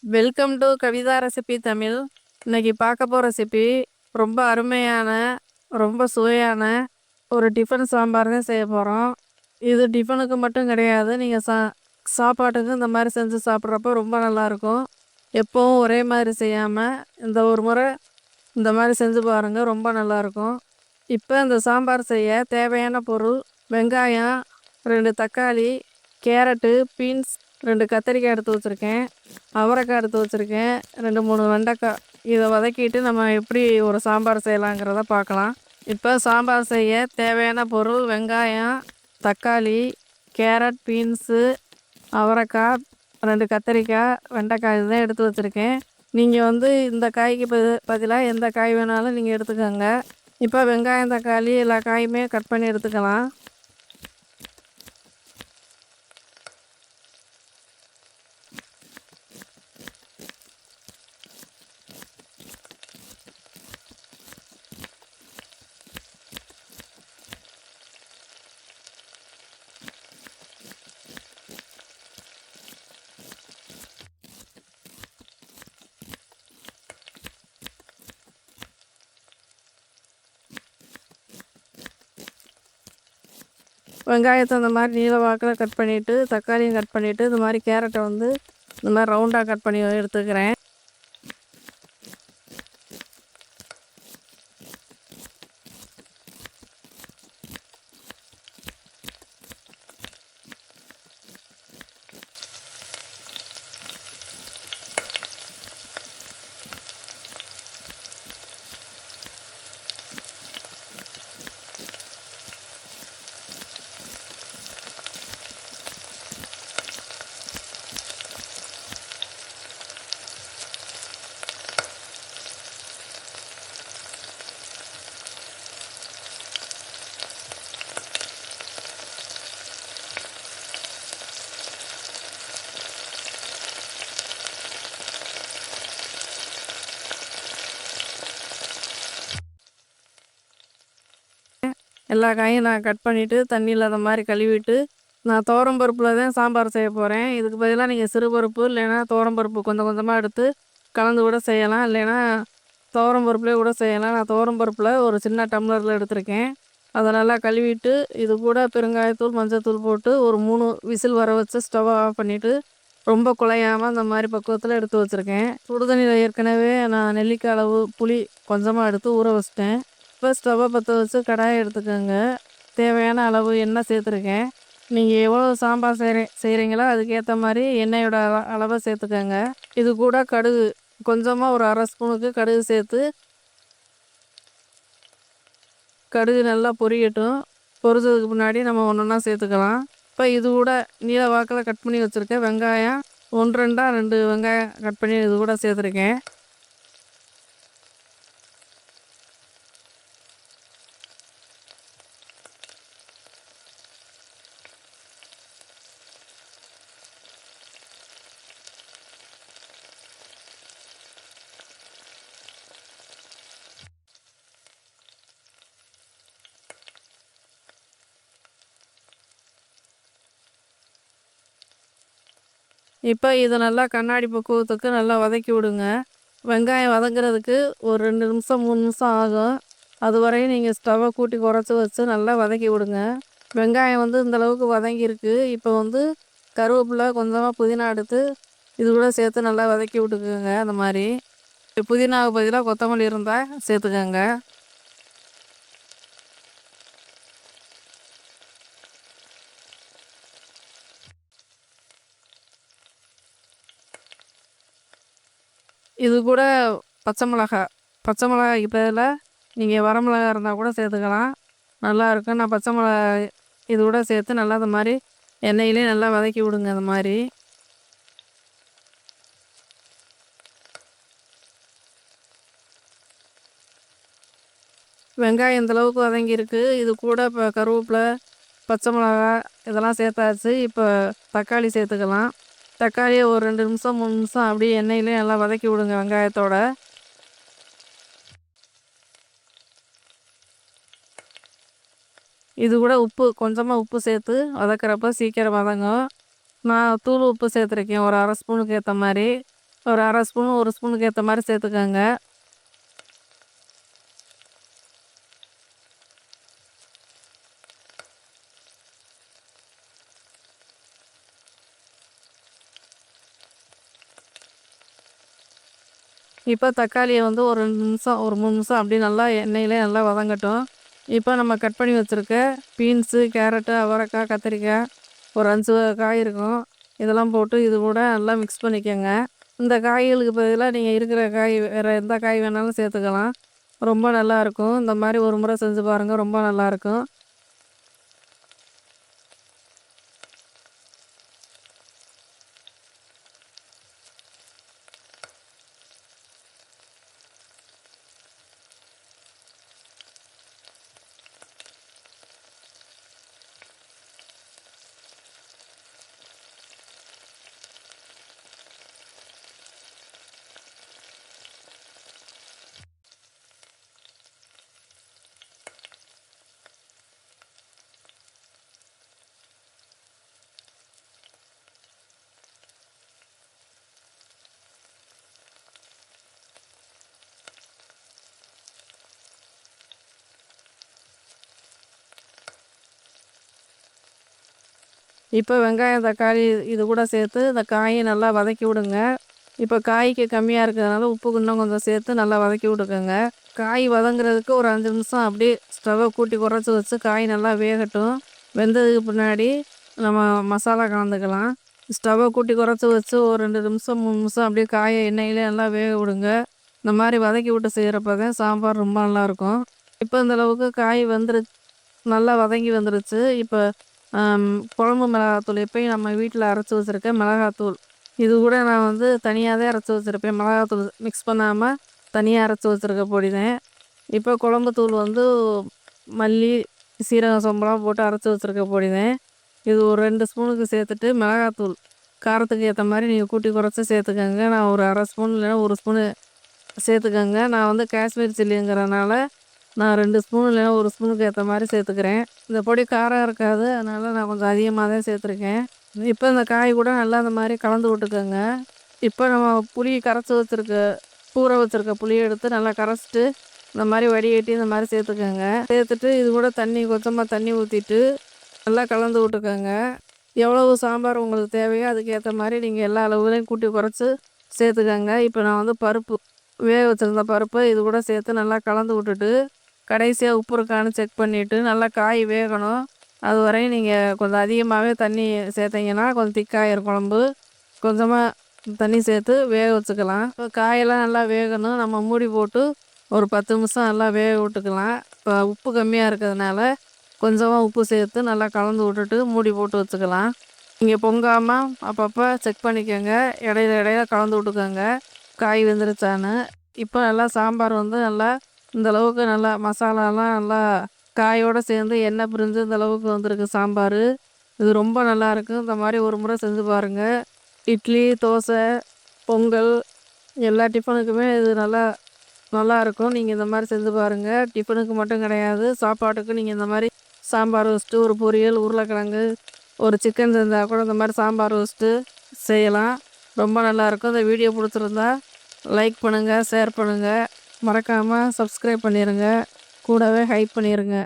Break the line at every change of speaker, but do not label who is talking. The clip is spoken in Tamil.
Welcome to Kavitha recipe Tamil. இன்னைக்கு பார்க்க போகிற ரெசிபி ரொம்ப அருமையான, ரொம்ப சுவையான ஒரு டிஃபன் சாம்பார் தான் செய்ய போகிறோம். இது டிஃபனுக்கு மட்டும் கிடையாது, நீங்கள் சாப்பாட்டுக்கு இந்த மாதிரி செஞ்சு சாப்பிட்றப்போ ரொம்ப நல்லாயிருக்கும். எப்போவும் ஒரே மாதிரி செய்யாமல் இந்த ஒரு முறை இந்த மாதிரி செஞ்சு பாருங்கள், ரொம்ப நல்லாயிருக்கும். இப்போ இந்த சாம்பார் செய்ய தேவையான பொருள்: வெங்காயம் 2 தக்காளி, கேரட்டு, பீன்ஸ் 2 கத்திரிக்காய் எடுத்து வச்சுருக்கேன், அவரைக்காய் எடுத்து வச்சுருக்கேன், 2-3 வெண்டைக்காய். இதை வதக்கிட்டு நம்ம எப்படி ஒரு சாம்பார் செய்யலாங்கிறத பார்க்கலாம். இப்போ சாம்பார் செய்ய தேவையான பொருள்: வெங்காயம், தக்காளி, கேரட், பீன்ஸு, அவரைக்காய், 2 கத்திரிக்காய், வெண்டைக்காய் இதுதான் எடுத்து வச்சுருக்கேன். நீங்கள் இந்த காய்க்கு பதிலாக எந்த காய் வேணாலும் நீங்கள் எடுத்துக்கோங்க. இப்போ வெங்காயம், தக்காளி எல்லா காயுமே கட் பண்ணி எடுத்துக்கலாம். வெங்காயத்தை இந்த மாதிரி நீல வாக்கில் கட் பண்ணிவிட்டு, தக்காளியும் கட் பண்ணிவிட்டு, இந்த மாதிரி கேரட்டை இந்த மாதிரி ரவுண்டாக கட் பண்ணி எடுத்துக்கிறேன். எல்லா காயும் நான் கட் பண்ணிவிட்டு தண்ணியில் அந்த மாதிரி கழுவிட்டு, நான் துவரம்பருப்பில் தான் சாம்பார் செய்ய போகிறேன். இதுக்கு பதிலாக நீங்கள் சிறுபருப்பு இல்லைன்னா துவரம்பருப்பு கொஞ்சம் கொஞ்சமாக எடுத்து கலந்து கூட செய்யலாம், இல்லைன்னா துவரம்பருப்புலேயே கூட செய்யலாம். நான் துவரம்பருப்பில் ஒரு சின்ன டம்ளரில் எடுத்திருக்கேன். அதை நல்லா கழுவிட்டு, இது கூட பெருங்காயத்தூள், மஞ்சத்தூள் போட்டு ஒரு 3 விசில் வர வச்சு ஸ்டவ் ஆஃப் பண்ணிவிட்டு, ரொம்ப குழையாமல் அந்த மாதிரி பக்குவத்தில் எடுத்து வச்சுருக்கேன். சுடுதண்ணியில் ஏற்கனவே நான் நெல்லிக்காய் அளவு புளி கொஞ்சமாக எடுத்து ஊற வச்சிட்டேன். இப்போ ஸ்டவ்வை பற்ற வச்சு கடாயை எடுத்துக்கோங்க. தேவையான அளவு எண்ணெய் சேர்த்துருக்கேன். நீங்கள் எவ்வளோ சாம்பார் செய்கிறீங்களோ அதுக்கேற்ற மாதிரி எண்ணெயோட அளவை சேர்த்துக்கோங்க. இது கூட கடுகு கொஞ்சமாக ஒரு 1/2 ஸ்பூனுக்கு கடுகு சேர்த்து, கடுகு நல்லா பொரியட்டும். பொரிச்சதுக்கு முன்னாடி நம்ம ஒன்றா சேர்த்துக்கலாம். இப்போ இது கூட நீல வாக்கில் கட் பண்ணி வச்சுருக்கேன் வெங்காயம் 2 வெங்காயம் கட் பண்ணி இது கூட சேர்த்துருக்கேன். இப்போ இதை நல்லா கண்ணாடி பக்குவத்துக்கு நல்லா வதக்கி விடுங்க. வெங்காயம் வதங்குறதுக்கு ஒரு 2 நிமிஷம் 3 நிமிஷம் ஆகும். அது வரையும் நீங்கள் ஸ்டவ்வை கூட்டி குறைச்சி வச்சு நல்லா வதக்கி விடுங்க. வெங்காயம் இந்த அளவுக்கு வதங்கியிருக்கு. இப்போ கருவேப்பிலை கொஞ்சமாக புதினா எடுத்து இது கூட சேர்த்து நல்லா வதக்கி விட்டுக்குங்க. அந்த மாதிரி புதினாவுக்கு பதிலாக கொத்தமல்லி இருந்தால் சேர்த்துக்கோங்க. இது கூட பச்சை மிளகாய்க்கு பதிலாக நீங்கள் வரமிளகா இருந்தால் கூட சேர்த்துக்கலாம், நல்லாயிருக்கும். நான் பச்சை மிளகாய் இது கூட சேர்த்து நல்லா இந்த மாதிரி எண்ணெயிலே நல்லா வதக்கி விடுங்க. அந்த மாதிரி வெங்காயம் இந்தளவுக்கு வதங்கியிருக்கு. இது கூட இப்போ கருவேப்பிலை, பச்சை மிளகா இதெல்லாம் சேர்த்தாச்சு. இப்போ தக்காளி சேர்த்துக்கலாம். தக்காளியை ஒரு 2 நிமிஷம் 3 நிமிஷம் அப்படியே எண்ணெயிலே நல்லா வதக்கி விடுங்க வெங்காயத்தோட. இது கூட கொஞ்சமாக உப்பு சேர்த்து வதக்கிறப்ப சீக்கிரம் வதங்கும். நான் தூள் உப்பு சேர்த்துருக்கேன் ஒரு 1/2 ஸ்பூனுக்கு ஏற்ற மாதிரி. ஒரு 1/2 ஸ்பூன், 1 ஸ்பூனுக்கு ஏத்த மாரி சேர்த்துக்கங்க. இப்ப தக்காளிய வந்து ஒரு 2 நிமிஷம், ஒரு 3 நிமிஷம் அப்படியே நல்லா எண்ணெயிலே நல்லா வதங்கட்டும். இப்ப நம்ம கட் பண்ணி வச்சிருக்க பீன்ஸு, கேரட்டு, அவரைக்காய், கத்திரிக்காய் ஒரு 5 காய் இருக்கும். இதெல்லாம் போட்டு இது கூட நல்லா மிக்ஸ் பண்ணிக்கங்க. இந்த காய்களுக்கு பதிலா நீங்க இருக்கிற காய் வேற எந்த காய் வேணாலும் சேர்த்துக்கலாம். ரொம்ப நல்லாயிருக்கும். இந்த மாரி ஒரு முறை செஞ்சு பாருங்க. ரொம்ப நல்லாயிருக்கும். இப்ப வெங்காயம், தக்காளி இது கூட சேர்த்து இந்த காய நல்லா வதக்கி விடுங்க. இப்ப காய்க்கு கம்மியா இருக்கிறதுனால உப்பு இன்னும் கொஞ்சம் சேர்த்து நல்லா வதக்கி விட்டுக்கங்க. காய் வதங்குறதுக்கு ஒரு 5 நிமிஷம் அப்படியே ஸ்டவ்வ கூட்டி குறைச்சி வச்சு காய் நல்லா வேகட்டும். வெந்ததுக்கு பின்னாடி நம்ம மசாலா கலந்துக்கலாம். ஸ்டவ்வ கூட்டி குறைச்சி வச்சு ஒரு 2 நிமிஷம், 3 நிமிஷம் அப்படியே காய எண்ணெயிலே நல்லா வேக விடுங்க. இந்த மாதிரி வதக்கி விட்டு செய்கிறப்ப தான் சாம்பார் ரொம்ப நல்லாயிருக்கும். இப்போ இந்த அளவுக்கு காய் நல்லா வதங்கி வந்துருச்சு. இப்போ அம் குழம்பு மிளகாத்தூள் எப்பயும் நம்ம வீட்டில் அரைச்சி வச்சுருக்க மிளகாத்தூள். இது கூட நான் வந்து தனியா தான் அரைச்சி வச்சுருப்பேன். மிளகாத்தூள் மிக்ஸ் பண்ணாம தனியா அரைச்சி வச்சுருக்க பொடி தான். இப்போ குழம்பு தூள் வந்து மல்லி, சீரகம், சோம்புலாம் போட்டு அரைச்சி வச்சுருக்க பொடி தான். இது ஒரு 2 ஸ்பூனுக்கு சேர்த்துட்டு மிளகாத்தூள் காரத்துக்கு ஏற்ற மாதிரி நீங்கள் கூட்டி குறைச்சி சேர்த்துக்கங்க. நான் ஒரு 1/2 ஸ்பூன் இல்லைன்னா 1 ஸ்பூனு சேர்த்துக்கங்க. நான் வந்து காஷ்மீர் சில்லிங்கிறனால நான் 2 ஸ்பூன் இல்லைன்னா 1 ஸ்பூனுக்கு ஏற்ற மாதிரி சேர்த்துக்கிறேன். இந்த பொடி காரம் இருக்காது. அதனால நான் கொஞ்சம் அதிகமாக தான் சேர்த்துருக்கேன். இப்போ இந்த காய் கூட நல்லா இந்த மாதிரி கலந்து விட்டுக்கோங்க. இப்போ நம்ம புளி கரைச்சி வச்சுருக்க ஊற வச்சுருக்க புளியை எடுத்து நல்லா கரைச்சிட்டு இந்த மாதிரி வடிகட்டி இந்த மாதிரி சேர்த்துக்கோங்க. சேர்த்துட்டு இது கூட கொஞ்சமாக தண்ணி ஊற்றிட்டு நல்லா கலந்து விட்டுக்கோங்க. எவ்வளவு சாம்பார் உங்களுக்கு தேவையோ அதுக்கேற்ற மாதிரி நீங்கள் எல்லா அளவுகளையும் கூட்டி குறைச்சி சேர்த்துக்கோங்க. இப்போ நான் வந்து பருப்பு வேக வச்சுருந்த பருப்பை இது கூட சேர்த்து நல்லா கலந்து விட்டுட்டு கடைசியாக உப்பு இருக்கான்னு செக் பண்ணிவிட்டு நல்லா காய் வேகணும். அது வரையும் நீங்கள் கொஞ்சம் அதிகமாகவே தண்ணி சேர்த்திங்கன்னா கொஞ்சம் திக்காயிரும் குழம்பு. கொஞ்சமாக தண்ணி சேர்த்து வேக வச்சுக்கலாம். இப்போ காயெல்லாம் நல்லா வேகணும். நம்ம மூடி போட்டு ஒரு 10 நிமிஷம் நல்லா வேக விட்டுக்கலாம். இப்போ உப்பு கம்மியாக இருக்கிறதுனால கொஞ்சமாக உப்பு சேர்த்து நல்லா கலந்து விட்டுட்டு மூடி போட்டு வச்சுக்கலாம். நீங்கள் பொங்காமல் அப்பப்போ செக் பண்ணிக்கோங்க. இடையில இடையில கலந்து விட்டுக்கோங்க காய் வெந்துருச்சான்னு. இப்போ நல்லா சாம்பார் வந்து நல்லா இந்த அளவுக்கு நல்லா மசாலாலாம் நல்லா காயோடு சேர்ந்து எண்ணெய் பிரிஞ்சு இந்த அளவுக்கு வந்திருக்கு சாம்பார். இது ரொம்ப நல்லாயிருக்கும். இந்த மாதிரி ஒரு முறை செஞ்சு பாருங்கள். இட்லி, தோசை, பொங்கல் எல்லா டிஃபனுக்குமே இது நல்லாயிருக்கும். நீங்கள் இந்த மாதிரி செஞ்சு பாருங்கள். டிஃபனுக்கு மட்டும் கிடையாது, சாப்பாட்டுக்கு நீங்கள் இந்த மாதிரி சாம்பார் வச்சுட்டு ஒரு பொரியல், உருளைக்கிழங்கு, ஒரு சிக்கன் செஞ்சால் கூட இந்த மாதிரி சாம்பார் வச்சுட்டு செய்யலாம். ரொம்ப நல்லாயிருக்கும். இந்த வீடியோ பிடிச்சிருந்தா லைக் பண்ணுங்கள், ஷேர் பண்ணுங்கள். மறக்காமல் சப்ஸ்கிரைப் பண்ணிடுங்க. கூடவே ஹைப் பண்ணிடுங்க.